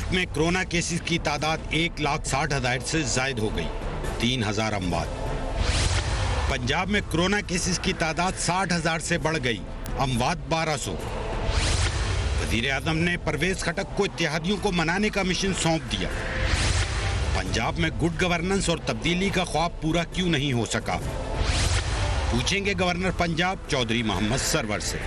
मुल्क में corona cases की तादाद 1,60,000 से जायद हो गई, 3,000 अमवात। पंजाब में कोरोना केसेस की तादाद 60,000 से बढ़ गई, अमवात 1,200। वजीर आजम ने परवेज खटक को इत्तेहादियों को मनाने का मिशन सौंप दिया। पंजाब में गुड गवर्नेंस और तब्दीली का ख्वाब पूरा क्यों नहीं हो सका, पूछेंगे गवर्नर पंजाब चौधरी मोहम्मद सरवर से।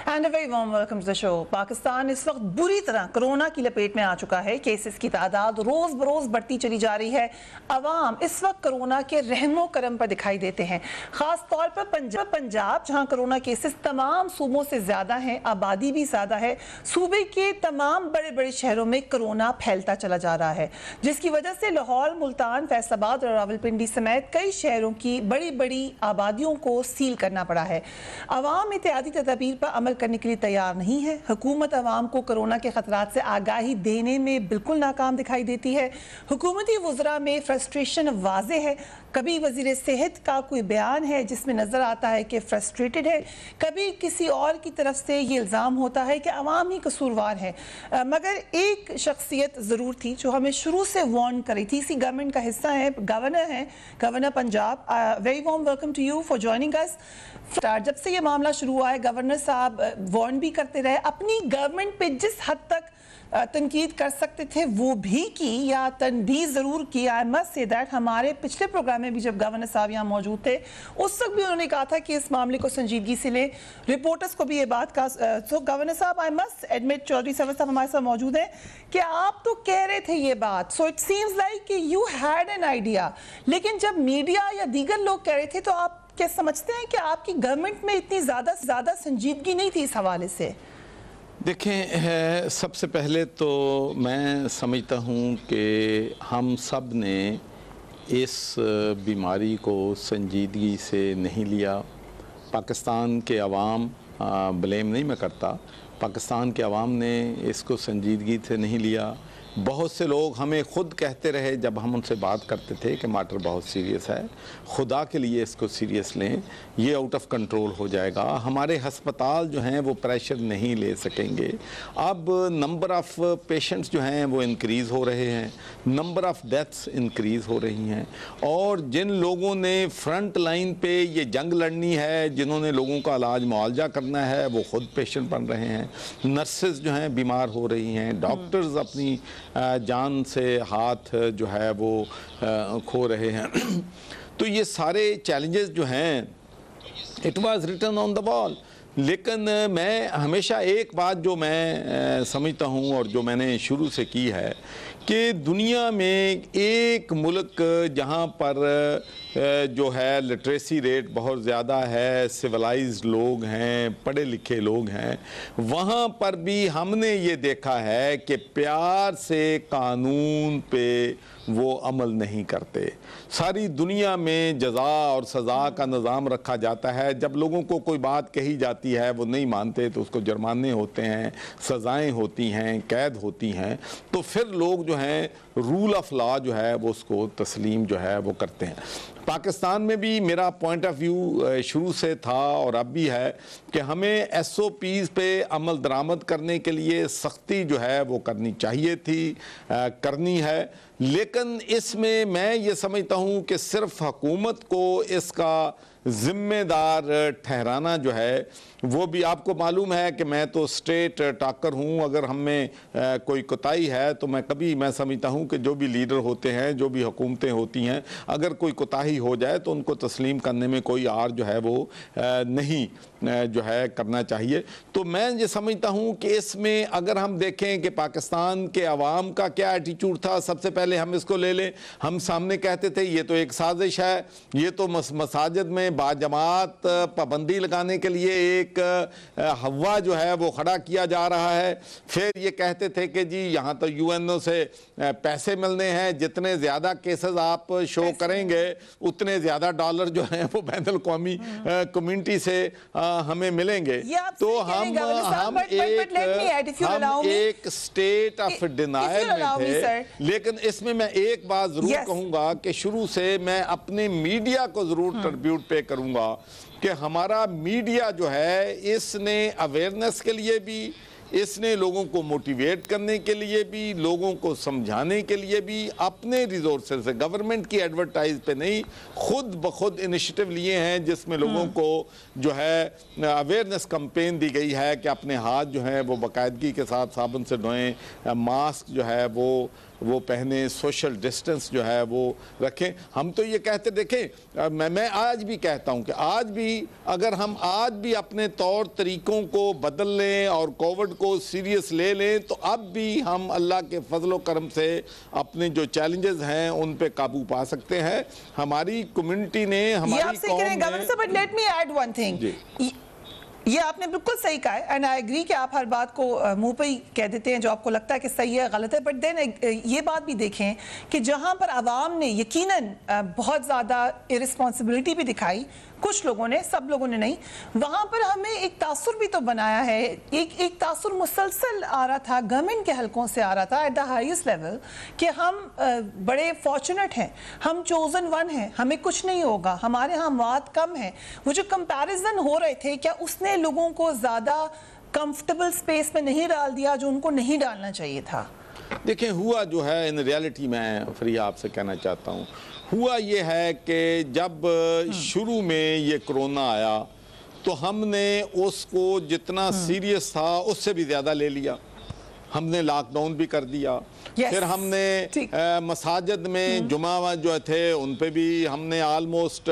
And a very warm welcome to the show. Pakistan इस वक्त बुरी तरह कोरोना की लपेट में आ चुका है। केसेस की तादाद रोज बरोज बढ़ती चली जा रही है। अवाम इस वक्त कोरोना के रहमो करम पर दिखाई देते हैं, खास तौर पर पंजाब जहां कोरोना केसेस तमाम सूबों से ज्यादा हैं, आबादी भी ज्यादा है। सूबे के तमाम बड़े बड़े शहरों में कोरोना फैलता चला जा रहा है, जिसकी वजह से लाहौर, मुल्तान, फैसलाबाद और रावलपिंडी समेत कई शहरों की बड़ी बड़ी आबादियों को सील करना पड़ा है। अवाम एहतियाती तदबीर पर अमल करने के लिए तैयार नहीं है। हुकूमत अवाम को कोरोना के खतरात से आगाही देने में बिल्कुल नाकाम दिखाई देती है। हुकूमती वज़रा में फ्रस्ट्रेशन वाज़े है। कभी वज़ीर सेहत का कोई बयान है जिसमें नज़र आता है कि फ्रस्ट्रेटेड है, कभी किसी और की तरफ से ये इल्ज़ाम होता है कि अवाम ही कसूरवार है। मगर एक शख्सियत ज़रूर थी जो हमें शुरू से वार्न कर रही थी, इसी गवर्नमेंट का हिस्सा है, गवर्नर हैं, governor Punjab. Very warm welcome to you for joining us. जब से ये मामला शुरू हुआ है, गवर्नर साहब वार्न भी करते रहे, अपनी गवर्नमेंट पे जिस हद तक तनकीद कर सकते थे वो भी की या तनबीह ज़रूर की। आई मस्ट से दैट हमारे पिछले प्रोग्राम में भी जब गवर्नर साहब यहाँ मौजूद थे उस वक्त भी उन्होंने कहा था कि इस मामले को संजीदगी से लें। रिपोर्टर्स को भी ये बात कहा। सो गवर्नर साहब, I must admit, Chaudhry Sarwar साहब हमारे साथ मौजूद हैं, कि आप तो कह रहे थे ये बात, सो इट सीम्स लाइक कि यू हैड एन आइडिया, लेकिन जब मीडिया या दीगर लोग कह रहे थे तो आप क्या समझते हैं कि आपकी गवर्नमेंट में इतनी ज़्यादा संजीदगी नहीं थी इस हवाले से? देखें, सबसे पहले तो मैं समझता हूँ कि हम सब ने इस बीमारी को संजीदगी से नहीं लिया। पाकिस्तान के अवाम, ब्लेम नहीं मैं करता, पाकिस्तान के अवाम ने इसको संजीदगी से नहीं लिया। बहुत से लोग हमें ख़ुद कहते रहे जब हम उनसे बात करते थे कि मैटर बहुत सीरियस है, खुदा के लिए इसको सीरियस लें, ये आउट ऑफ कंट्रोल हो जाएगा, हमारे हस्पताल जो हैं वो प्रेशर नहीं ले सकेंगे। अब नंबर ऑफ़ पेशेंट्स जो हैं वो इंक्रीज़ हो रहे हैं, नंबर ऑफ़ डेथ्स इंक्रीज़ हो रही हैं, और जिन लोगों ने फ्रंट लाइन पे ये जंग लड़नी है, जिन्होंने लोगों का इलाज मुआवजा करना है, वो ख़ुद पेशेंट बन रहे हैं। नर्सेज जो हैं बीमार हो रही हैं, डॉक्टर्स अपनी जान से हाथ जो है वो खो रहे हैं। तो ये सारे चैलेंजेस जो हैं, it was written on the wall. लेकिन मैं हमेशा एक बात जो मैं समझता हूँ और जो मैंने शुरू से की है कि दुनिया में एक मुल्क जहाँ पर जो है लिटरेसी रेट बहुत ज़्यादा है, सिविलाइज्ड लोग हैं, पढ़े लिखे लोग हैं, वहाँ पर भी हमने ये देखा है कि प्यार से कानून पे वो अमल नहीं करते। सारी दुनिया में जज़ा और सज़ा का निज़ाम रखा जाता है। जब लोगों को कोई बात कही जाती है वो नहीं मानते तो उसको जुर्माने होते हैं, सज़ाएं होती हैं, कैद होती हैं, तो फिर लोग जो हैं रूल ऑफ लॉ जो है वो उसको तस्लीम जो है वो करते हैं। पाकिस्तान में भी मेरा पॉइंट ऑफ व्यू शुरू से था और अब भी है कि हमें SOPs पे अमल दरामद करने के लिए सख्ती जो है वो करनी चाहिए थी, करनी है। लेकिन इसमें मैं ये समझता हूँ कि सिर्फ हुकूमत को इसका ज़िम्मेदार ठहराना जो है, वो भी आपको मालूम है कि मैं तो स्ट्रेट टॉकर हूँ। अगर हम में कोई कोताही है तो मैं समझता हूँ कि जो भी लीडर होते हैं, जो भी हुकूमतें होती हैं, अगर कोई कोताही हो जाए तो उनको तस्लीम करने में कोई आर जो है वो नहीं जो है करना चाहिए। तो मैं ये समझता हूँ कि इसमें अगर हम देखें कि पाकिस्तान के अवाम का क्या एटीट्यूड था, सबसे पहले हम इसको ले लें। हम सामने कहते थे ये तो एक साजिश है, ये तो मसाजिद में बाजमात पाबंदी लगाने के लिए एक हवा जो है वो खड़ा किया जा रहा है। फिर ये कहते थे कि जी यहाँ तो यूएनओ से पैसे मिलने हैं, जितने ज़्यादा केसेस आप शो करेंगे उतने ज़्यादा डॉलर जो हैं वो बैनुल अक़वामी कम्युनिटी से हमें मिलेंगे। तो हम एक स्टेट ऑफ डिनायल में थे। लेकिन इसमें मैं एक बात जरूर कहूंगा कि शुरू से मैं अपने मीडिया को जरूर ट्रिब्यूट पे करूंगा कि हमारा मीडिया जो है इसने अवेयरनेस के लिए भी, इसने लोगों को मोटिवेट करने के लिए भी, लोगों को समझाने के लिए भी अपने रिसोर्सेज से, गवर्नमेंट की एडवर्टाइज पे नहीं, खुद ब खुद इनिशिएटिव लिए हैं जिसमें लोगों को जो है अवेयरनेस कैंपेन दी गई है कि अपने हाथ जो हैं वो बाकायदगी के साथ साबुन से धोएं, मास्क जो है वो पहने, सोशल डिस्टेंस जो है वो रखें। हम तो ये कहते, देखें मैं आज भी कहता हूँ कि आज भी अगर हम आज भी अपने तौर तरीक़ों को बदल लें और कोविड को सीरियस ले लें तो अब भी हम अल्लाह के फजलो करम से अपने जो चैलेंजेस हैं उन पे काबू पा सकते हैं। हमारी कम्युनिटी ने, हमारी कौम ने, ये आपने बिल्कुल सही कहा है एंड आई एग्री कि आप हर बात को मुंह पे ही कह देते हैं जो आपको लगता है कि सही है, गलत है। बट देन ये बात भी देखें कि जहां पर आवाम ने यकीनन बहुत ज़्यादा इरिस्पॉन्सिबिलिटी भी दिखाई, कुछ लोगों ने, सब लोगों ने नहीं, वहाँ पर हमें एक तासुर भी तो बनाया है, एक तासुर मुसलसल आ रहा था, गवर्नमेंट के हलकों से आ रहा था एट द हाईएस्ट लेवल कि हम बड़े फॉर्चुनेट हैं, हम चोजन वन हैं, हमें कुछ नहीं होगा, हमारे यहाँ मौत कम है। वो जो कंपैरिजन हो रहे थे, क्या उसने लोगों को ज़्यादा कंफर्टेबल स्पेस में नहीं डाल दिया जो उनको नहीं डालना चाहिए था? देखें, हुआ जो है इन रियलिटी में फ्री आपसे कहना चाहता हूँ, हुआ ये है कि जब शुरू में ये कोरोना आया तो हमने उसको जितना सीरियस था उससे भी ज़्यादा ले लिया। हमने लॉकडाउन भी कर दिया। फिर हमने मसाजिद में जुमा जो थे उन पे भी हमने आलमोस्ट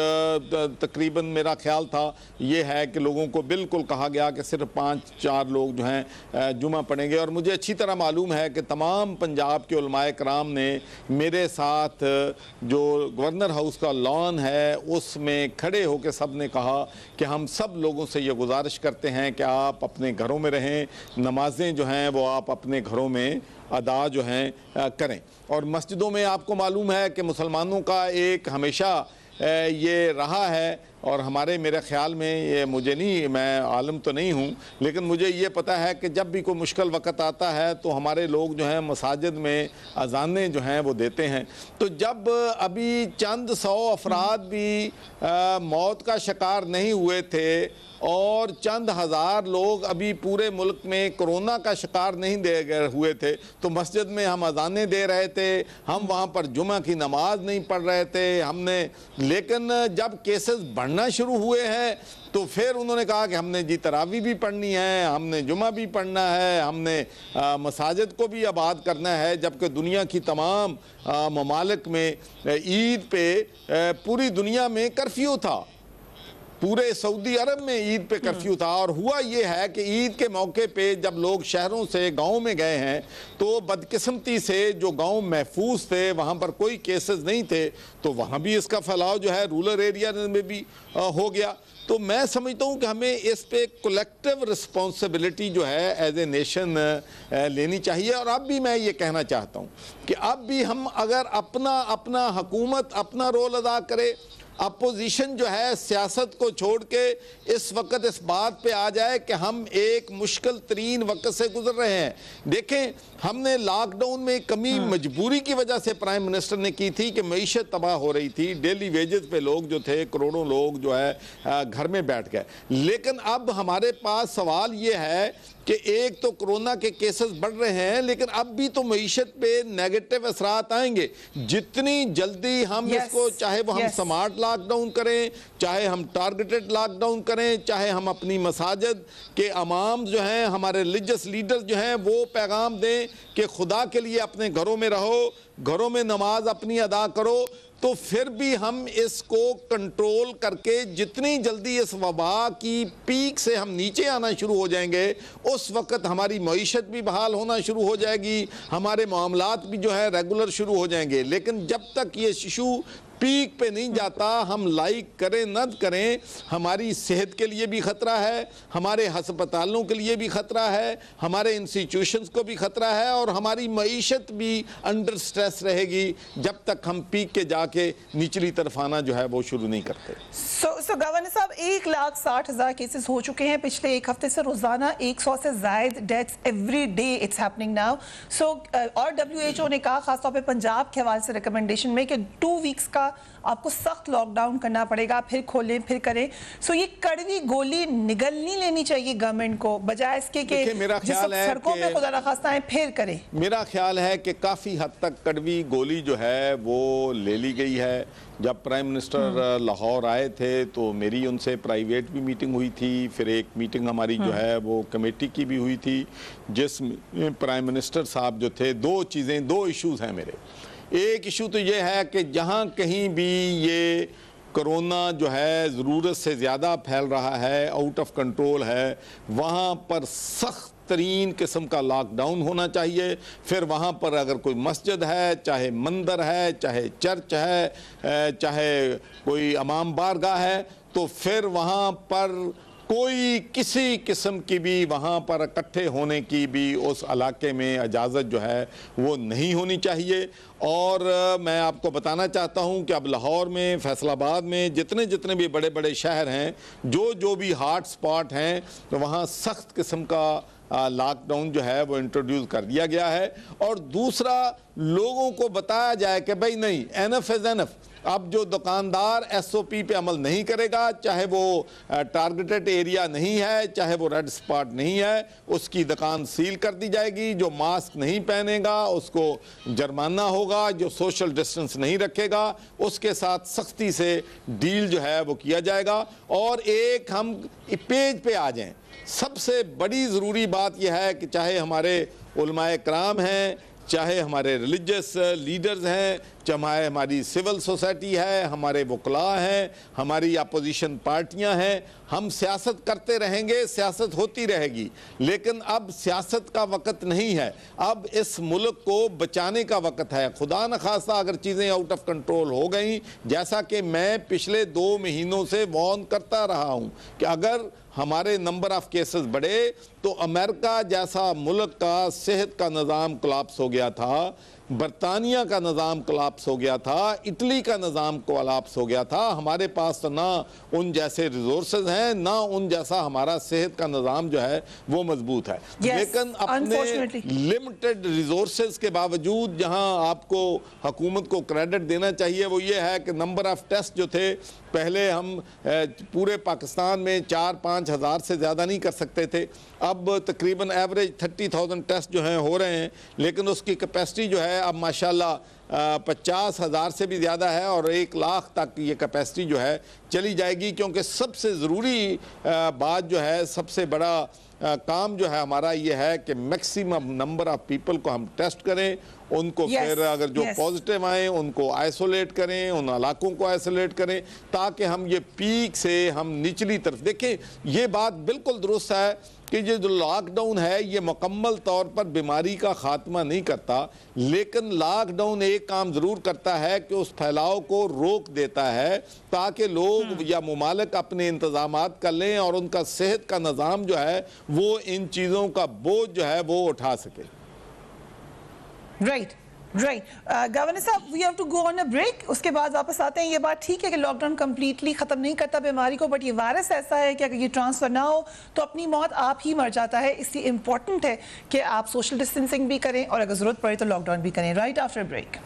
तकरीबन, मेरा ख्याल था ये है कि लोगों को बिल्कुल कहा गया कि सिर्फ 5-4 लोग जो हैं जुमा पढ़ेंगे। और मुझे अच्छी तरह मालूम है कि तमाम पंजाब के उलमाए कराम ने मेरे साथ जो गवर्नर हाउस का लॉन है उसमें खड़े होकर सब ने कहा कि हम सब लोगों से ये गुजारिश करते हैं कि आप अपने घरों में रहें, नमाजें जो हैं वो आप अपने घरों में अदा जो हैं करें। और मस्जिदों में आपको मालूम है कि मुसलमानों का एक हमेशा ये रहा है, और हमारे, मेरे ख्याल में, ये मुझे नहीं, मैं आलम तो नहीं हूँ, लेकिन मुझे ये पता है कि जब भी कोई मुश्किल वक़्त आता है तो हमारे लोग जो हैं मसाजिद में अजानें जो हैं वो देते हैं। तो जब अभी चंद 100 अफराद भी मौत का शिकार नहीं हुए थे और चंद हज़ार लोग अभी पूरे मुल्क में कोरोना का शिकार नहीं हुए थे, तो मस्जिद में हम अजानें दे रहे थे, हम वहाँ पर जुमा की नमाज नहीं पढ़ रहे थे हमने। लेकिन जब केसेस बढ़ना शुरू हुए हैं तो फिर उन्होंने कहा कि हमने जी तरावी भी पढ़नी है, हमने जुमा भी पढ़ना है, हमने मसाजिद को भी आबाद करना है। जबकि दुनिया की तमाम ममालिक में ईद पे पूरी दुनिया में कर्फ्यू था, पूरे सऊदी अरब में ईद पे कर्फ्यू था। और हुआ ये है कि ईद के मौके पे जब लोग शहरों से गाँव में गए हैं तो बदकिस्मती से जो गाँव महफूज थे वहाँ पर कोई केसेस नहीं थे, तो वहाँ भी इसका फैलाव जो है रूरल एरिया में भी हो गया। तो मैं समझता हूँ कि हमें इस पे कलेक्टिव रिस्पॉन्सिबिलिटी जो है एज ए नेशन लेनी चाहिए। और अब भी मैं ये कहना चाहता हूँ कि अब भी हम अगर अपना हुकूमत अपना रोल अदा करे, अपोजिशन जो है सियासत को छोड़ के इस वक्त इस बात पे आ जाए कि हम एक मुश्किल तरीन वक्त से गुजर रहे हैं। देखें, हमने लॉकडाउन में कमी मजबूरी की वजह से प्राइम मिनिस्टर ने की थी कि मईशत तबाह हो रही थी, डेली वेजेस पे लोग जो थे, करोड़ों लोग जो है घर में बैठ गए। लेकिन अब हमारे पास सवाल ये है कि एक तो कोरोना के केसेस बढ़ रहे हैं, लेकिन अब भी तो मईशत पे नेगेटिव असरात आएंगे। जितनी जल्दी हम इसको, चाहे वो हम स्मार्ट लॉकडाउन करें, चाहे हम टारगेटेड लॉकडाउन करें, चाहे हम अपनी मसाजिद के इमाम जो हैं, हमारे रिलीजियस लीडर्स जो हैं, वो पैगाम दें कि खुदा के लिए अपने घरों में रहो, घरों में नमाज अपनी अदा करो, तो फिर भी हम इसको कंट्रोल करके जितनी जल्दी इस वबा की पीक से हम नीचे आना शुरू हो जाएंगे, उस वक्त हमारी मईशत भी बहाल होना शुरू हो जाएगी, हमारे मामलात भी जो है रेगुलर शुरू हो जाएंगे। लेकिन जब तक ये इशू पीक पे नहीं जाता, हम लाइक करें न करें, हमारी सेहत के लिए भी ख़तरा है, हमारे हस्पतालों के लिए भी ख़तरा है, हमारे इंस्टीट्यूशंस को भी ख़तरा है, और हमारी मईशत भी अंडर स्ट्रेस रहेगी जब तक हम पीक के जाके निचली तरफ आना जो है वो शुरू नहीं करते। सो गवर्नर साहब, 1,60,000 केसेस हो चुके हैं पिछले एक हफ्ते से, रोजाना 100 से ज्यादा deaths every day it's happening now. So और WHO ने कहा, खासतौर पे पंजाब के हवाले से रिकमेंडेशन में, कि 2 वीक्स का आपको सख्त लॉकडाउन करना पड़ेगा, फिर खोलें फिर करें। सो ये कड़वी गोली निगलनी लेनी चाहिए गवर्नमेंट को, बजाय इसके कि सड़कों में खुदा नखास्ता है फिर करें। मेरा ख्याल है कि काफ़ी हद तक कड़वी गोली जो है वो ले ली गई है। जब प्राइम मिनिस्टर लाहौर आए थे तो मेरी उनसे प्राइवेट भी मीटिंग हुई थी, फिर एक मीटिंग हमारी जो है वो कमेटी की भी हुई थी, जिसमें प्राइम मिनिस्टर साहब जो थे, दो इश्यूज़ हैं मेरे। एक इशू तो ये है कि जहाँ कहीं भी ये कोरोना जो है ज़रूरत से ज़्यादा फैल रहा है, आउट ऑफ कंट्रोल है, वहाँ पर सख्त तरीन किस्म का लॉकडाउन होना चाहिए। फिर वहाँ पर अगर कोई मस्जिद है, चाहे मंदिर है, चाहे चर्च है, चाहे कोई इमाम बारगाह है, तो फिर वहाँ पर कोई किसी किस्म की भी वहाँ पर इकट्ठे होने की भी उस इलाके में इजाज़त जो है वो नहीं होनी चाहिए। और मैं आपको बताना चाहता हूँ कि अब लाहौर में, फैसलाबाद में, जितने जितने भी बड़े बड़े शहर हैं, जो भी हॉट स्पॉट हैं, तो वहाँ सख्त किस्म का लॉकडाउन जो है वो इंट्रोड्यूस कर दिया गया है। और दूसरा, लोगों को बताया जाए कि भाई नहीं, एनफ इज़ एनफ। अब जो दुकानदार SOP पे अमल नहीं करेगा, चाहे वो टारगेटेड एरिया नहीं है, चाहे वो रेड स्पॉट नहीं है, उसकी दुकान सील कर दी जाएगी। जो मास्क नहीं पहनेगा उसको जुर्माना होगा, जो सोशल डिस्टेंस नहीं रखेगा उसके साथ सख्ती से डील जो है वो किया जाएगा। और एक हम पेज पे आ जाएं, सबसे बड़ी ज़रूरी बात यह है कि चाहे हमारे उलमाए कराम हैं, चाहे हमारे रिलीजियस लीडर्स हैं, चाहे हमारी सिविल सोसाइटी है, हमारे वकला हैं, हमारी अपोजिशन पार्टियां हैं, हम सियासत करते रहेंगे, सियासत होती रहेगी। लेकिन अब सियासत का वक्त नहीं है, अब इस मुल्क को बचाने का वक्त है। खुदा न खास्ता अगर चीज़ें आउट ऑफ कंट्रोल हो गई, जैसा कि मैं पिछले 2 महीनों से वार्न करता रहा हूँ कि अगर हमारे नंबर ऑफ केसेस बढ़े तो अमेरिका जैसा मुल्क का सेहत का निज़ाम कोलैप्स हो गया था, बरतानिया का निज़ाम कोलैप्स हो गया था, इटली का निज़ाम कोलैप्स हो गया था। हमारे पास तो ना उन जैसे रिसोर्सेज हैं, ना उन जैसा हमारा सेहत का निज़ाम जो है वो मजबूत है। लेकिन अपने लिमिटेड रिसोर्सेज के बावजूद जहां आपको हुकूमत को क्रेडिट देना चाहिए वो ये है कि नंबर ऑफ टेस्ट जो थे, पहले हम पूरे पाकिस्तान में 4-5 हज़ार से ज़्यादा नहीं कर सकते थे, अब तकरीबन एवरेज 30,000 टेस्ट जो हैं हो रहे हैं। लेकिन उसकी कैपेसिटी जो है अब माशाल्लाह 50,000 से भी ज़्यादा है, और 1 लाख तक ये कैपेसिटी जो है चली जाएगी। क्योंकि सबसे ज़रूरी बात जो है, सबसे बड़ा काम जो है हमारा ये है कि मैक्सिमम नंबर ऑफ पीपल को हम टेस्ट करें, उनको फिर अगर जो पॉजिटिव आए उनको आइसोलेट करें, उन इलाकों को आइसोलेट करें, ताकि हम ये पीक से हम निचली तरफ देखें। ये बात बिल्कुल दुरुस्त है कि ये जो लॉकडाउन है ये मुकम्मल तौर पर बीमारी का खात्मा नहीं करता, लेकिन लॉकडाउन एक काम ज़रूर करता है कि उस फैलाव को रोक देता है, ताकि लोग या मुमालिक अपने इंतजामात कर लें और उनका सेहत का निज़ाम जो है वो इन चीज़ों का बोझ जो है वो उठा सके। राइट। गवर्नर साहब, we have to go on a break, उसके बाद वापस आते हैं। ये बात ठीक है कि लॉकडाउन कंप्लीटली ख़त्म नहीं करता बीमारी को, बट ये वायरस ऐसा है कि अगर ये ट्रांसफ़र ना हो तो अपनी मौत आप ही मर जाता है। इसलिए इंपॉर्टेंट है कि आप सोशल डिस्टेंसिंग भी करें और अगर ज़रूरत पड़े तो लॉकडाउन भी करें। Right after break.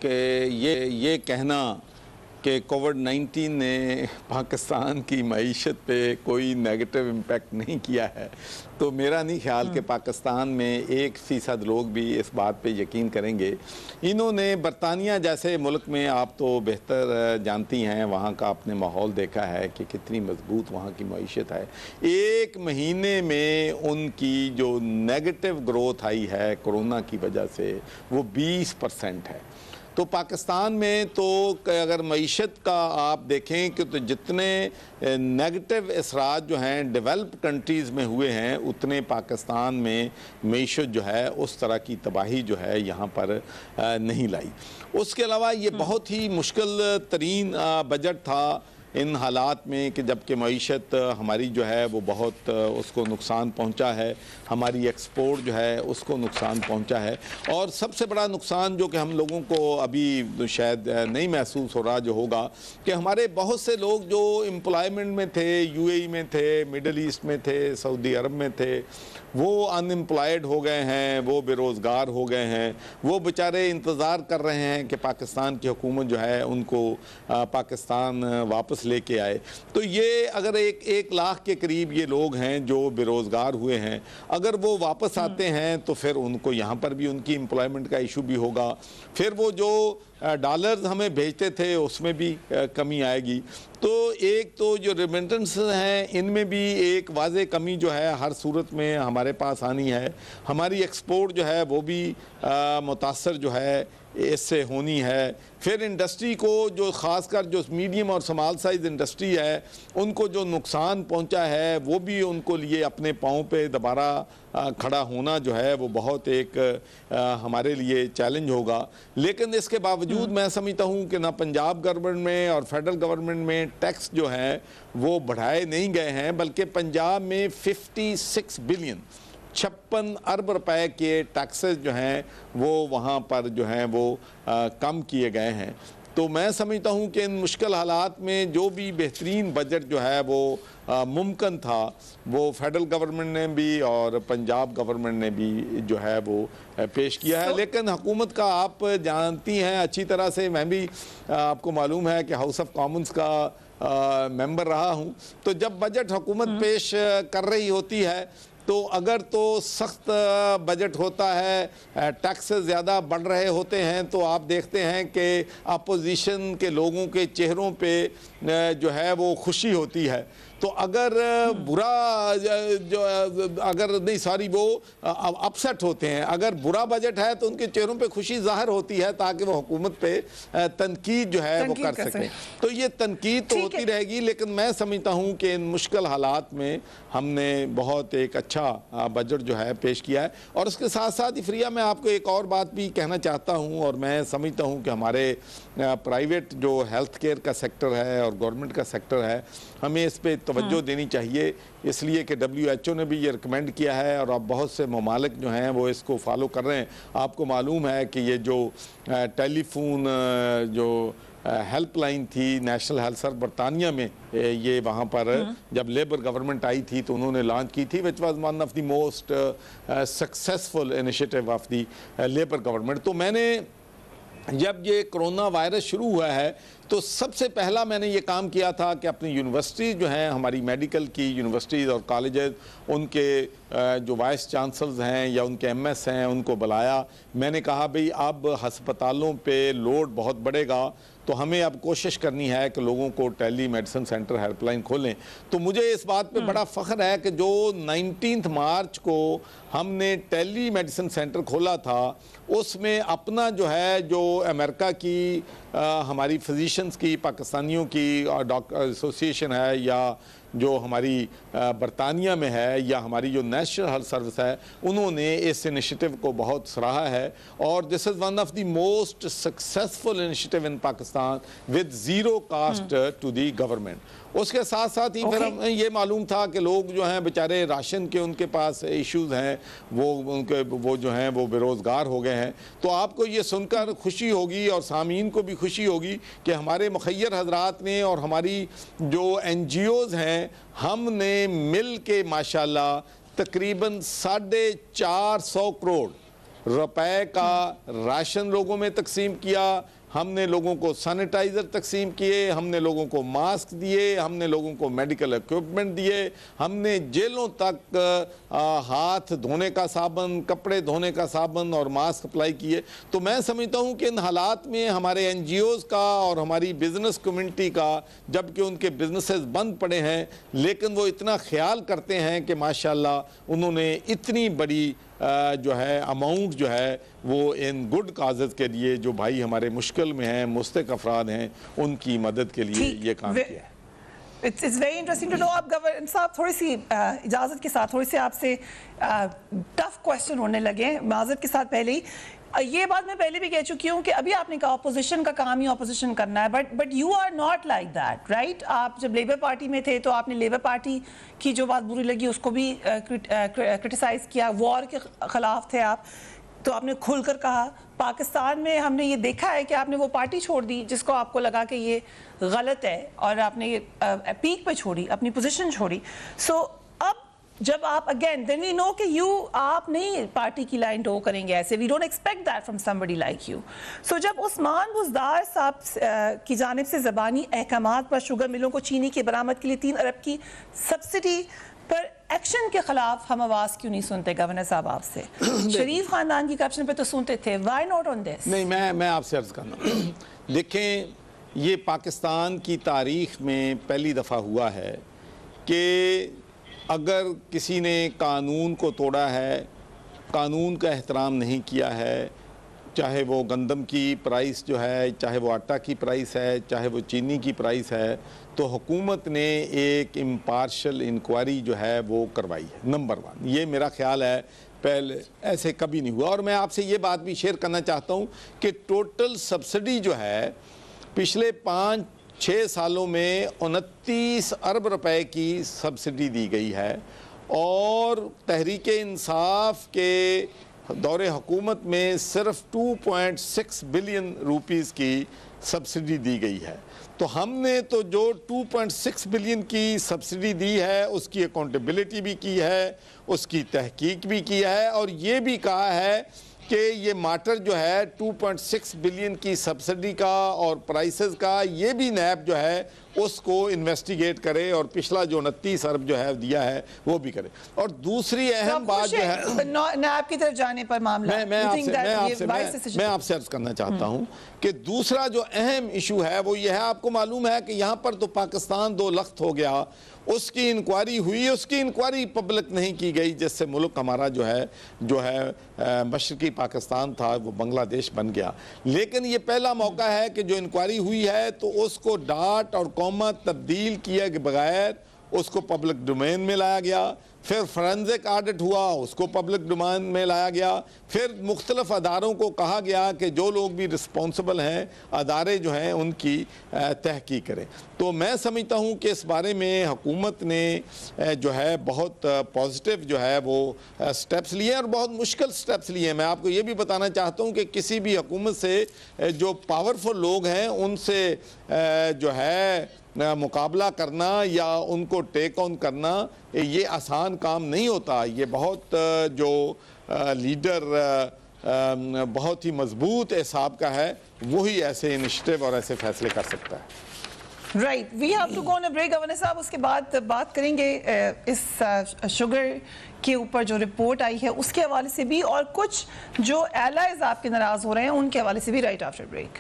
कि ये कहना कि कोविड-19 ने पाकिस्तान की मईशत पे कोई नेगेटिव इम्पैक्ट नहीं किया है, तो मेरा नहीं ख्याल कि पाकिस्तान में 1% लोग भी इस बात पे यकीन करेंगे। इन्होंने बरतानिया जैसे मुल्क में, आप तो बेहतर जानती हैं, वहाँ का आपने माहौल देखा है कि कितनी मजबूत वहाँ की मईशत है। 1 महीने में उनकी जो नेगेटिव ग्रोथ आई है कोरोना की वजह से वो 20% है। तो पाकिस्तान में तो अगर मईशत का आप देखें कि तो जितने नेगेटिव असरात जो हैं डेवलप कंट्रीज़ में हुए हैं, उतने पाकिस्तान में मईशत जो है उस तरह की तबाही जो है यहाँ पर नहीं लाई। उसके अलावा ये बहुत ही मुश्किल तरीन बजट था इन हालात में कि जबकि मईशत हमारी जो है वो बहुत उसको नुकसान पहुंचा है, हमारी एक्सपोर्ट जो है उसको नुकसान पहुंचा है। और सबसे बड़ा नुकसान जो कि हम लोगों को अभी शायद नहीं महसूस हो रहा जो होगा कि हमारे बहुत से लोग जो एम्प्लॉयमेंट में थे, यूएई में थे, मिडल ईस्ट में थे, सऊदी अरब में थे, वो अनएम्प्लॉयड हो गए हैं, वो बेरोज़गार हो गए हैं, वो बेचारे इंतज़ार कर रहे हैं कि पाकिस्तान की हुकूमत जो है उनको पाकिस्तान वापस लेके आए। तो ये अगर एक लाख के करीब ये लोग हैं जो बेरोज़गार हुए हैं, अगर वो वापस आते हैं तो फिर उनको यहाँ पर भी उनकी एम्प्लॉयमेंट का इशू भी होगा, फिर वो जो डॉलर्स हमें भेजते थे उसमें भी कमी आएगी। तो एक तो जो रेमिटेंस हैं इनमें भी एक वाज़े कमी जो है हर सूरत में हमारे पास आनी है। हमारी एक्सपोर्ट जो है वो भी मुतासर जो है इससे होनी है। फिर इंडस्ट्री को जो ख़ासकर जो मीडियम और स्मॉल साइज़ इंडस्ट्री है उनको जो नुकसान पहुंचा है वो भी उनको लिए अपने पाँव पे दोबारा खड़ा होना जो है वो बहुत एक हमारे लिए चैलेंज होगा। लेकिन इसके बावजूद मैं समझता हूँ कि ना पंजाब गवर्नमेंट में और फेडरल गवर्नमेंट में टैक्स जो हैं वो बढ़ाए नहीं गए हैं, बल्कि पंजाब में 56 बिलियन 56 अरब रुपए के टैक्सेस जो हैं वो वहाँ पर जो हैं वो कम किए गए हैं। तो मैं समझता हूँ कि इन मुश्किल हालात में जो भी बेहतरीन बजट जो है वो मुमकिन था वो फेडरल गवर्नमेंट ने भी और पंजाब गवर्नमेंट ने भी जो है वो पेश किया है। लेकिन हुकूमत का आप जानती हैं अच्छी तरह से, मैं भी आपको मालूम है कि हाउस ऑफ कॉमन्स का मेंबर रहा हूँ, तो जब बजट हुकूमत पेश कर रही होती है तो अगर तो सख्त बजट होता है, टैक्सेस ज़्यादा बढ़ रहे होते हैं, तो आप देखते हैं कि अपोजिशन के लोगों के चेहरों पे जो है वो खुशी होती है। तो अगर बुरा जो अगर नहीं सॉरी वो अपसेट होते हैं, अगर बुरा बजट है तो उनके चेहरों पे खुशी जाहिर होती है ताकि वो हुकूमत पे तनकीद जो है वो कर सकें। तो ये तनकीद तो होती रहेगी, लेकिन मैं समझता हूँ कि इन मुश्किल हालात में हमने बहुत एक अच्छा बजट जो है पेश किया है। और उसके साथ साथ ही फ्रिया मैं आपको एक और बात भी कहना चाहता हूँ, और मैं समझता हूँ कि हमारे प्राइवेट जो हेल्थ केयर का सेक्टर है और गवर्नमेंट का सेक्टर है, हमें इस पर तवज्जो देनी चाहिए, इसलिए कि WHO ने भी ये रिकमेंड किया है और अब बहुत से ममालिक जो हैं वो इसको फॉलो कर रहे हैं। आपको मालूम है कि ये जो टेलीफोन जो हेल्पलाइन थी नेशनल हेल्थ सर्विस बरतानिया में, ये वहाँ पर जब लेबर गवर्नमेंट आई थी तो उन्होंने लॉन्च की थी, which was one of the most successful initiative of the labour government. तो मैंने जब ये कोरोना वायरस शुरू हुआ है तो सबसे पहला मैंने ये काम किया था कि अपनी यूनिवर्सिटी जो हैं, हमारी मेडिकल की यूनिवर्सिटीज़ और कॉलेजेस, उनके जो वाइस चांसलर्स हैं या उनके MS हैं उनको बुलाया। मैंने कहा भाई अब अस्पतालों पे लोड बहुत बढ़ेगा, तो हमें अब कोशिश करनी है कि लोगों को टेली मेडिसिन सेंटर हेल्पलाइन खोलें। तो मुझे इस बात पे बड़ा फ़ख्र है कि जो 19 मार्च को हमने टेली मेडिसिन सेंटर खोला था, उसमें अपना जो है जो अमेरिका की हमारी फिजिशियंस की, पाकिस्तानियों की डॉक्टर एसोसिएशन है, या जो हमारी बरतानिया में है, या हमारी जो नेशनल हेल्थ सर्विस है, उन्होंने इस इनिशिएटिव को बहुत सराहा है। और this is one of the most successful initiative in Pakistan with zero cost to the government. उसके साथ साथ ही फिर हमें ये मालूम था कि लोग जो हैं बेचारे राशन के उनके पास इश्यूज़ हैं, वो जो हैं वो बेरोज़गार हो गए हैं। तो आपको ये सुनकर खुशी होगी और सामीन को भी खुशी होगी कि हमारे मुखय्यर हजरात ने और हमारी जो NGOs हैं, हमने मिल के माशाल्लाह तकरीबन 450 करोड़ रुपए का राशन लोगों में तकसीम किया। हमने लोगों को सैनिटाइज़र तकसीम किए, हमने लोगों को मास्क दिए, हमने लोगों को मेडिकल इक्विपमेंट दिए, हमने जेलों तक हाथ धोने का साबन, कपड़े धोने का साबन और मास्क अप्लाई किए। तो मैं समझता हूँ कि इन हालात में हमारे NGOs का और हमारी बिज़नेस कम्युनिटी का, जबकि उनके बिजनेसेस बंद पड़े हैं, लेकिन वो इतना ख्याल करते हैं कि माशाल्लाह उन्होंने इतनी बड़ी जो है अमाउंट जो है वो इन गुड काजेज़ के लिए, जो भाई हमारे मुश्किल में हैं, मुस्तक अफराद हैं, उनकी मदद के लिए ये काम किया है। It's very interesting to know। आप गवर्नर साहब थोड़ी सी इजाज़त के साथ थोड़ी सी आपसे टफ क्वेश्चन होने लगे माजरत के साथ पहले ही। ये बात मैं पहले भी कह चुकी हूँ कि अभी आपने कहा अपोजिशन का काम ही अपोजिशन करना है, but you are not like that, right? आप जब लेबर पार्टी में थे तो आपने लेबर पार्टी की जो बात बुरी लगी उसको भी क्रिटिसाइज़ किया, वॉर के खिलाफ थे आप, तो आपने खुलकर कहा। पाकिस्तान में हमने ये देखा है कि आपने वो पार्टी छोड़ दी जिसको आपको लगा कि ये गलत है और आपने ये पीक पे छोड़ी, अपनी पोजीशन छोड़ी। सो अब जब आप अगेन देन वी नो कि आप नहीं पार्टी की लाइन टो करेंगे ऐसे, we don't expect that from somebody like you. So जब उस्मान बुज़दार साहब की जानिब से ज़बानी अहकामात पर शुगर मिलों को चीनी की बरामद के लिए 3 अरब की सब्सिडी पर एक्शन के खिलाफ हम आवाज़ क्यों नहीं सुनते गवर्नर साहब आपसे? शरीफ खानदान की करप्शन पे तो सुनते थे, व्हाई नॉट ऑन दिस? नहीं, मैं आपसे अर्ज करना, देखें, ये पाकिस्तान की तारीख में पहली दफ़ा हुआ है कि अगर किसी ने कानून को तोड़ा है, कानून का एहतराम नहीं किया है, चाहे वो गंदम की प्राइस जो है, चाहे वो आटा की प्राइस है, चाहे वो चीनी की प्राइस है, तो हुकूमत ने एक इम्पार्शल इंक्वायरी जो है वो करवाई है। नंबर 1, ये मेरा ख्याल है पहले ऐसे कभी नहीं हुआ। और मैं आपसे ये बात भी शेयर करना चाहता हूँ कि टोटल सब्सिडी जो है पिछले 5-6 सालों में 29 अरब रुपए की सब्सिडी दी गई है और तहरीक इंसाफ के दौरे हुकूमत में सिर्फ 2.6 बिलियन रुपीस की सब्सिडी दी गई है। तो हमने तो जो 2.6 बिलियन की सब्सिडी दी है उसकी अकाउंटेबिलिटी भी की है, उसकी तहकीक भी की है और ये भी कहा है कि ये मैटर जो है 2.6 बिलियन की सब्सिडी का और प्राइसेस का, ये भी नैब जो है उसको इन्वेस्टिगेट करे और पिछला जो 29 अरब जो है दिया है वो भी करे। और दूसरी अहम बात जो है नैब की तरफ जाने पर मामला, मैं आपसे अर्ज करना चाहता हूं कि दूसरा जो अहम इशू है वो ये है, आपको मालूम है कि यहाँ पर तो पाकिस्तान 2 लख्त हो गया, उसकी इंक्वायरी हुई, उसकी इंक्वायरी पब्लिक नहीं की गई, जिससे मुल्क हमारा जो है मशरकी पाकिस्तान था वो बांग्लादेश बन गया। लेकिन ये पहला मौका है कि जो इंक्वायरी हुई है तो उसको डाट और कॉमा तब्दील किए के बगैर उसको पब्लिक डोमेन में लाया गया, फिर फोरेंसिक ऑडिट हुआ, उसको पब्लिक डोमेन में लाया गया, फिर मुख्तलिफ अदारों को कहा गया कि जो लोग भी रिस्पॉन्सिबल हैं अदारे जो हैं उनकी तहकीक करें। तो मैं समझता हूँ कि इस बारे में हुकूमत ने जो है बहुत पॉजिटिव जो है वो स्टेप्स लिए और बहुत मुश्किल स्टेप्स लिए। मैं आपको ये भी बताना चाहता हूँ कि किसी भी हुकूमत से जो पावरफुल लोग हैं उनसे जो है मुकाबला करना या उनको टेक ऑन करना ये आसान काम नहीं होता। ये बहुत जो लीडर बहुत ही मजबूत हिसाब का है वही ऐसे इनिशिएटिव और ऐसे फैसले कर सकता है। Right, we have to go on a break governor साहब, उसके बाद बात करेंगे इस शुगर के ऊपर जो रिपोर्ट आई है उसके हवाले से भी और कुछ जो एलाइज आपके नाराज हो रहे हैं उनके हवाले से भी, right after break.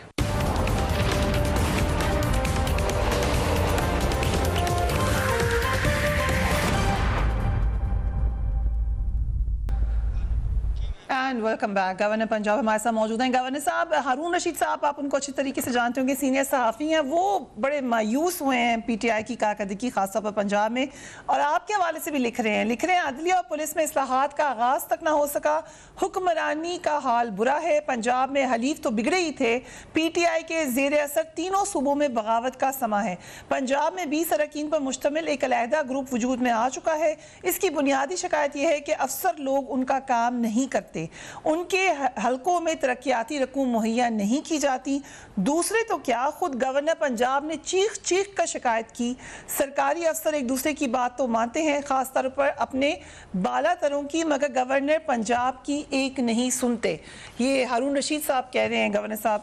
And welcome back. Governor Punjab हमारे साथ मौजूद हैं। गवर्नर साहब, हारून रशीद साहब, आप उनको अच्छी तरीके से जानते होंगे, सीनियर सहाफ़ी हैं, वो बड़े मायूस हुए हैं पीटीआई की कारकर्दगी खासतौर पर पंजाब में, और आपके हवाले से भी लिख रहे हैं अदलिया और पुलिस में इस्लाहात का आगाज़ तक ना हो सका, हुक्मरानी का हाल बुरा है, पंजाब में हलीफ तो बिगड़े ही थे, पीटीआई के ज़ेर असर तीनों सूबों में बगावत का समा है, पंजाब में 20 अरकान पर मुश्तमिल एक अलहदा ग्रुप वजूद में आ चुका है, इसकी बुनियादी शिकायत यह है कि अफसर लोग उनका काम नहीं करते, उनके हलकों में तरक्याती रकूम मुहैया नहीं की जाती। दूसरे तो क्या, खुद गवर्नर पंजाब ने चीख चीख कर शिकायत की, सरकारी अफसर एक दूसरे की बात तो मानते हैं, खास तौर पर अपने बालातरों की, मगर गवर्नर पंजाब की एक नहीं सुनते। ये हारून रशीद साहब कह रहे हैं। गवर्नर साहब,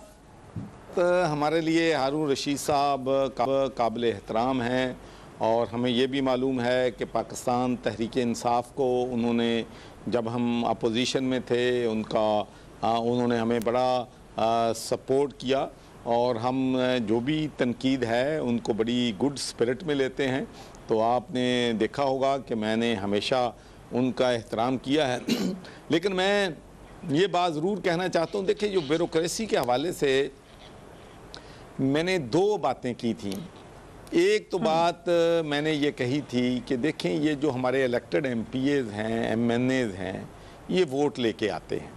तो हमारे लिए हारून रशीद साहब काबिल एहतराम हैं और हमें ये भी मालूम है कि पाकिस्तान तहरीक इंसाफ को उन्होंने, जब हम अपोजिशन में थे, उन्होंने हमें बड़ा सपोर्ट किया और हम जो भी तनकीद है उनको बड़ी गुड स्पिरिट में लेते हैं। तो आपने देखा होगा कि मैंने हमेशा उनका एहतराम किया है। लेकिन मैं ये बात ज़रूर कहना चाहता हूँ, देखिए जो ब्यूरोक्रेसी के हवाले से मैंने 2 बातें की थी। एक तो बात मैंने ये कही थी कि देखें ये जो हमारे इलेक्टेड MPAs हैं, MNAs हैं, ये वोट लेके आते हैं,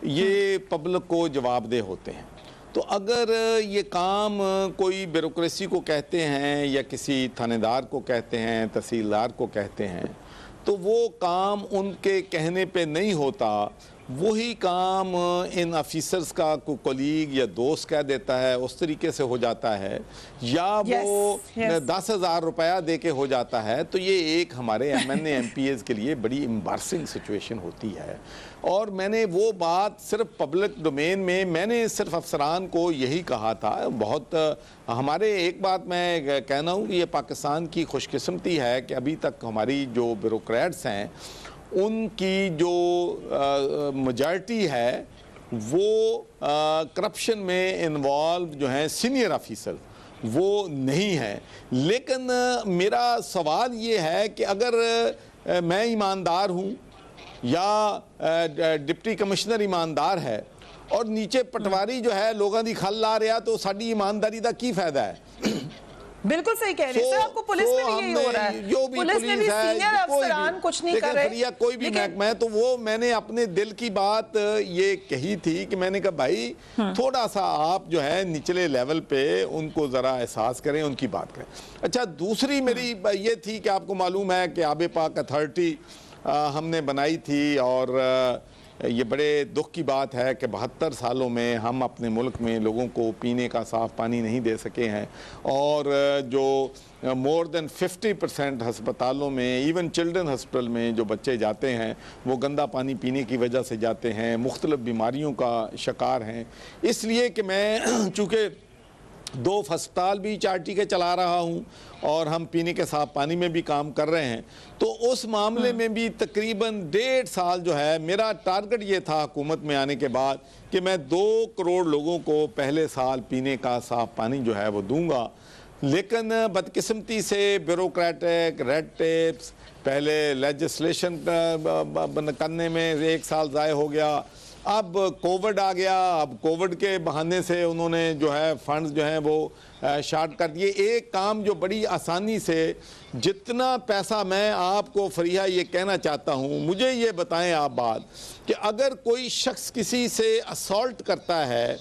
ये पब्लिक को जवाबदेह होते हैं। तो अगर ये काम कोई ब्यूरोक्रेसी को कहते हैं या किसी थानेदार को कहते हैं, तहसीलदार को कहते हैं, तो वो काम उनके कहने पे नहीं होता, वही काम इन ऑफिसर्स का कोई कलीग या दोस्त कह देता है, उस तरीके से हो जाता है, या वो 10,000 रुपया दे के हो जाता है। तो ये एक हमारे MNA MPAs के लिए बड़ी एम्बारसिंग सिचुएशन होती है। और मैंने वो बात सिर्फ पब्लिक डोमेन में, मैंने सिर्फ अफसरान को यही कहा था। बहुत हमारे एक बात मैं कहना हूँ कि ये पाकिस्तान की खुशकिस्मती है कि अभी तक हमारी जो ब्यूरोक्रेट्स हैं उनकी जो मेजॉरिटी है वो करप्शन में इन्वॉल्व जो हैं सीनियर ऑफिसर वो नहीं है। लेकिन मेरा सवाल ये है कि अगर मैं ईमानदार हूँ या डिप्टी कमिश्नर ईमानदार है और नीचे पटवारी जो है लोगों की खल ला रहा, तो साड़ी ईमानदारी का की फायदा है? बिल्कुल सही कह रहे हैं सर, आपको पुलिस में भी यही हो रहा है, जो भी पुलिस में भी सीनियर अफसरान कुछ नहीं कर रहे, या कोई भी महकमा है। तो वो मैंने अपने दिल की बात ये कही थी कि मैंने कहा भाई थोड़ा सा आप जो है निचले लेवल पे उनको जरा एहसास करें, उनकी बात करें। अच्छा, दूसरी मेरी ये थी कि आपको मालूम है कि आबे पाक अथॉरिटी हमने बनाई थी, और ये बड़े दुख की बात है कि 72 सालों में हम अपने मुल्क में लोगों को पीने का साफ़ पानी नहीं दे सके हैं। और जो मोर देन 50% हस्पतालों में, इवन चिल्ड्रन हॉस्पिटल में जो बच्चे जाते हैं वो गंदा पानी पीने की वजह से जाते हैं, मुख्तलिफ बीमारियों का शिकार हैं। इसलिए कि मैं चूँकि 2 अस्पताल भी चार्टी के चला रहा हूँ और हम पीने के साफ पानी में भी काम कर रहे हैं, तो उस मामले में भी तकरीबन 1.5 साल जो है मेरा टारगेट ये था हुकूमत में आने के बाद कि मैं 2 करोड़ लोगों को पहले साल पीने का साफ पानी जो है वो दूंगा। लेकिन बदकिस्मती से ब्यूरोक्रेटिक रेड टेप्स, पहले लेजिस्लेशन करने में 1 साल ज़ाय हो गया, अब कोविड आ गया, अब कोविड के बहाने से उन्होंने जो है फंड्स जो हैं वो शार्ट कर दिए। एक काम जो बड़ी आसानी से, जितना पैसा, मैं आपको फरीहा ये कहना चाहता हूँ, मुझे ये बताएं आप बात कि अगर कोई शख्स किसी से असॉल्ट करता है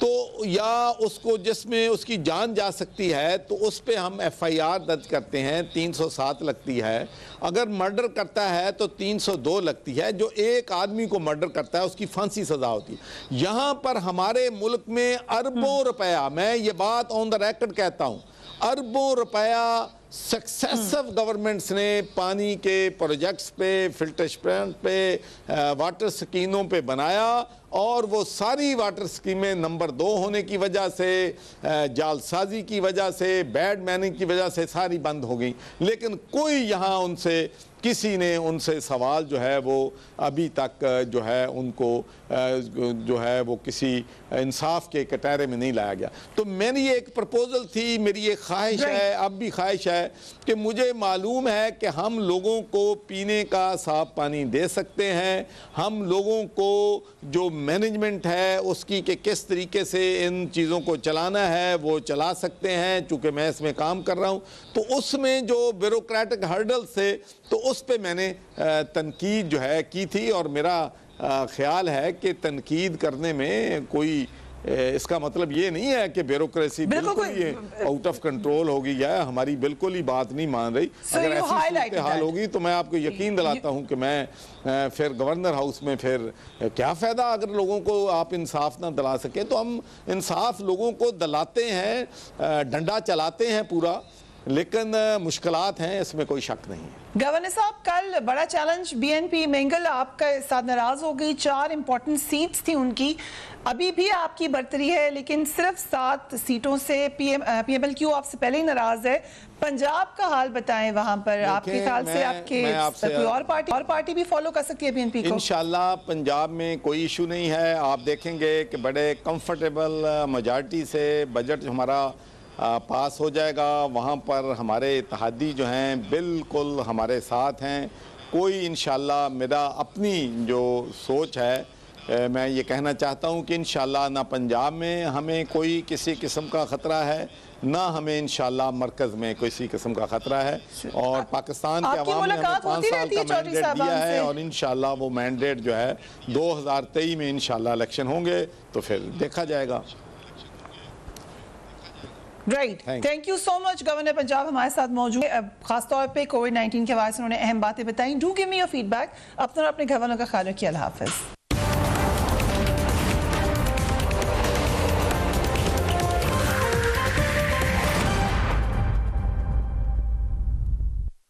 तो या उसको जिसमें उसकी जान जा सकती है तो उस पर हम FIR दर्ज करते हैं, 307 लगती है। अगर मर्डर करता है तो 302 लगती है। जो एक आदमी को मर्डर करता है उसकी फांसी सज़ा होती है। यहाँ पर हमारे मुल्क में अरबों रुपया, मैं ये बात ऑन द रिकॉर्ड कहता हूँ, अरबों रुपया सक्सेसिव गवर्नमेंट्स ने पानी के प्रोजेक्ट्स पे, फिल्ट्रेशन पे, वाटर स्कीमों पे बनाया, और वो सारी वाटर स्कीमें नंबर 2 होने की वजह से, जालसाजी की वजह से, बैड मैनेज की वजह से सारी बंद हो गई। लेकिन कोई यहाँ उनसे, किसी ने उनसे सवाल जो है वो अभी तक जो है उनको जो है वो किसी इंसाफ के कटहरे में नहीं लाया गया। तो मेरी एक प्रपोजल थी, मेरी एक ख्वाहिश है, अब भी ख्वाहिश है कि मुझे मालूम है कि हम लोगों को पीने का साफ पानी दे सकते हैं, हम लोगों को जो मैनेजमेंट है उसकी कि किस तरीके से इन चीज़ों को चलाना है वो चला सकते हैं। चूँकि मैं इसमें काम कर रहा हूँ तो उसमें जो ब्यूरोक्रेटिक हर्डल से, तो उस पे मैंने तनकीद जो है की थी। और मेरा ख्याल है कि तनकीद करने में कोई इसका मतलब ये नहीं है कि ब्यूरोक्रेसी बिल्कुल ही आउट ऑफ कंट्रोल होगी या हमारी बिल्कुल ही बात नहीं मान रही। अगर ऐसी सूरत हाल होगी तो मैं आपको यकीन दिलाता हूं कि मैं फिर गवर्नर हाउस में फिर क्या फ़ायदा अगर लोगों को आप इंसाफ ना दिला सके। तो हम इंसाफ लोगों को दिलाते हैं, डंडा चलाते हैं पूरा, लेकिन मुश्किलात हैं, इसमें कोई शक नहीं है। गवर्नर साहब, कल बड़ा चैलेंज BNP मैंगल आपका साथ नाराज हो गई, 4 इंपॉर्टेंट सीट्स थी उनकी, अभी भी आपकी बरतरी है, लेकिन सिर्फ 7 सीटों से PMLQ आपसे पहले ही नाराज है। पंजाब का हाल बताएं, वहां पर आपके ख्याल से आपके कोई और पार्टी भी फॉलो कर सकती है BNP को? इंशाल्लाह पंजाब में कोई इशू नहीं है। आप देखेंगे कि बड़े कंफर्टेबल मेजॉरिटी से बजट हमारा पास हो जाएगा। वहाँ पर हमारे इत्तेहादी जो हैं बिल्कुल हमारे साथ हैं कोई इंशाल्लाह मेरा अपनी जो सोच है, मैं ये कहना चाहता हूँ कि इंशाल्लाह ना पंजाब में हमें कोई किसी किस्म का ख़तरा है, ना हमें इंशाल्लाह मरकज़ में किसी किस्म का ख़तरा है। और पाकिस्तान के अवाम ने हमें 5 साल का मैंडेट दिया है और इंशाल्लाह वो मैंडेट जो है 2023 में इंशाल्लाह इलेक्शन होंगे तो फिर देखा जाएगा। Right, thank you so much. Governor Punjab हमारे साथ मौजूद है, खासतौर पे कोविड-19 के हवाले से उन्होंने अहम बातें बताई। Do give me your feedback. अपना और अपने घर वालों का ख्याल रखिए। अल्लाह हाफिज़।